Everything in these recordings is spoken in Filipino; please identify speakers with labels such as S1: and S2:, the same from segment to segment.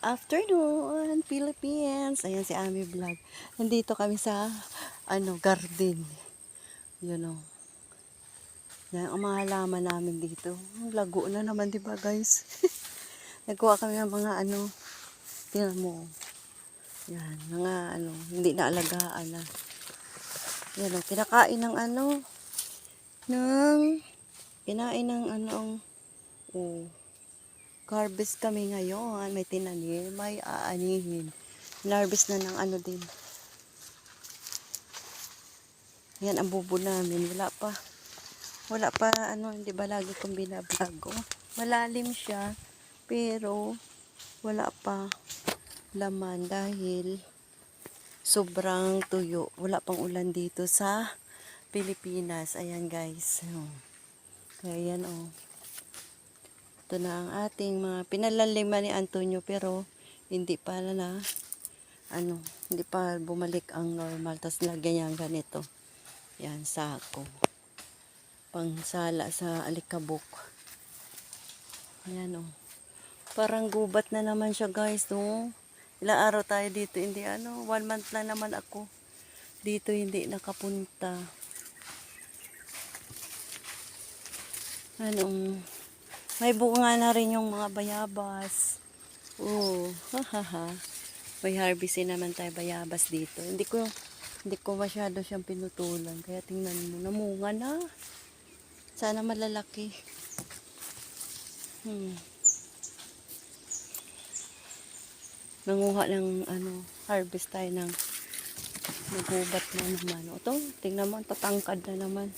S1: afternoon, Philippines. Ayan si Ami Vlog. Nandito kami sa garden. You know. Yan ang mga halaman namin dito. Lago na naman, 'di ba, guys? Nagkuha kami ng mga tingnan mo. Yan, mga hindi na alagaan na. Yan, kinakain ng ng kinain ng harvest kami ngayon. May tinanim, may aanihin. Harvest na ng din. Yan ang bubo namin. Wala pa hindi ba lagi kong binabago. Malalim siya, pero wala pa laman dahil sobrang tuyo. Wala pang ulan dito sa Pilipinas. Ayan, guys. Kaya yan, ito na ang ating mga pinalaliman ni Antonio, pero hindi pa hindi pa bumalik ang normal. Tapos lagyan niya ganito. Yan, sako. Pangsala sa alikabok. Yan, parang gubat na naman siya, guys, no? Ilang araw tayo dito, hindi 1 month na naman ako dito, hindi nakapunta. May bunga na rin yung mga bayabas. Hahaha. May harvestin naman tayo bayabas dito. Hindi ko masyado siyang pinutulan. Kaya tingnan mo, namunga na. Sana malalaki. Nanguha ng harvest tayo ng nagubat na naman. Ito, tingnan mo, tatangkad na naman.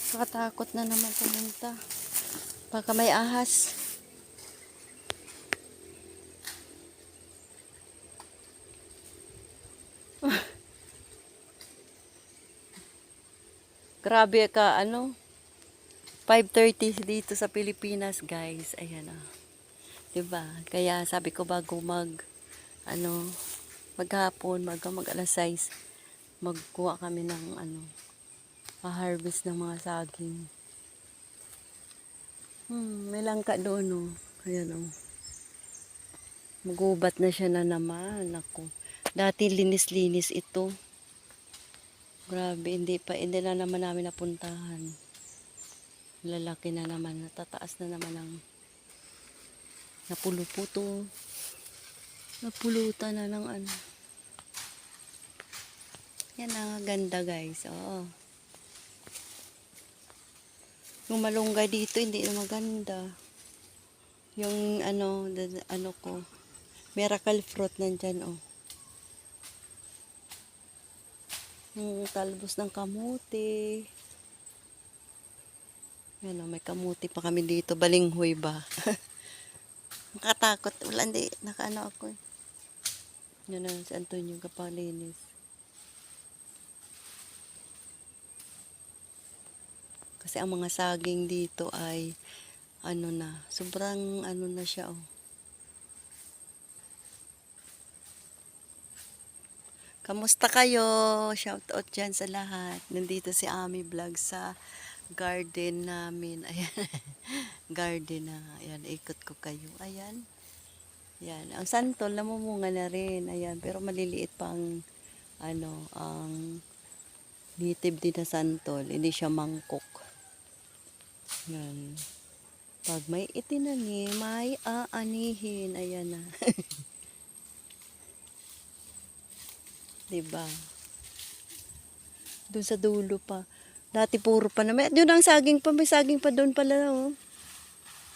S1: Nakatakot na naman pumunta. Baka may ahas. Grabe ka, 5:30 dito sa Pilipinas, guys. Ayan, diba? Kaya sabi ko bago maghapon, mag alas 6, magkuha kami ng harvest ng mga saging. May langka doon, Ayan, Magubat na siya na naman. Ako. Dati linis-linis ito. Grabe, hindi na naman namin napuntahan. Lalaki na naman, natataas na naman ang napulutan na ng Yan ang ganda, guys. Yung malunggay dito hindi na maganda. Yung ko, miracle fruit nandyan, yung talbos ng kamuti. Yan, may kamuti pa kami dito, balinghoy ba. Nakatakot, wala, hindi ako. Yan na si Antonio kapalinis. Kasi ang mga saging dito ay sobrang na siya, Kamusta kayo? Shout out dyan sa lahat. Nandito si Ami Vlog sa garden namin. Ayan. Garden na. Ayan, ikot ko kayo. Ayan. Ayan. Ang santol, namumunga na rin. Ayan. Pero maliliit pa ang native din na santol. Hindi siya mangkok. Ayan. Pag may itinanim, may aanihin. Ayan na. Diba? Doon sa dulo pa. Dati puro pa naman. Doon ang saging pa. May saging pa doon pala,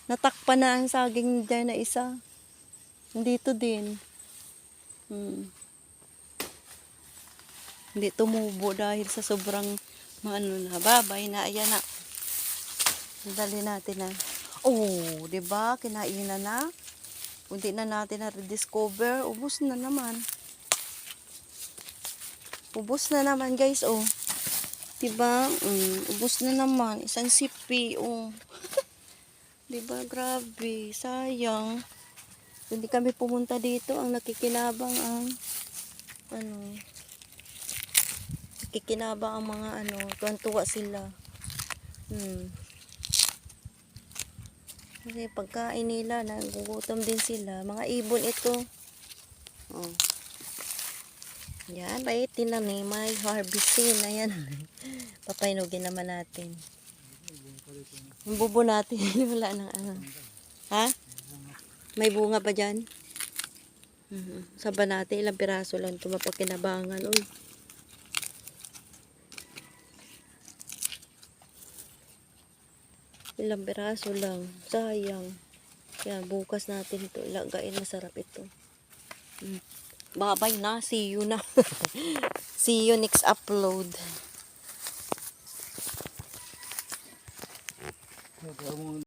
S1: Natakpan na ang saging dyan na isa. Dito din. Hindi tumubo dahil sa sobrang babay na. Ayan na. Dali natin na. Diba? Kinainan na. Hindi na natin na-rediscover. Ubus na naman. Ubus na naman, guys, Diba? Ubus na naman. Isang sipi, Diba? Grabe. Sayang. Hindi kami pumunta dito. Ang nakikinabang nakikinabang ang mga tuwan-tuwa sila. Kasi pagkain nila, nagugutom din sila. Mga ibon ito. Oh. Yan, may tinanim, may harvesting. Ayan. Papainugin naman natin. Yung bubo natin, wala nang ano. Ha? May bunga pa dyan? Saba natin, ilang piraso lang ito mapakinabangan. Uy. Ilang piraso lang. Sayang. Yan, bukas natin ito. Ilagain, masarap ito. Bye-bye na. See you na. See you next upload.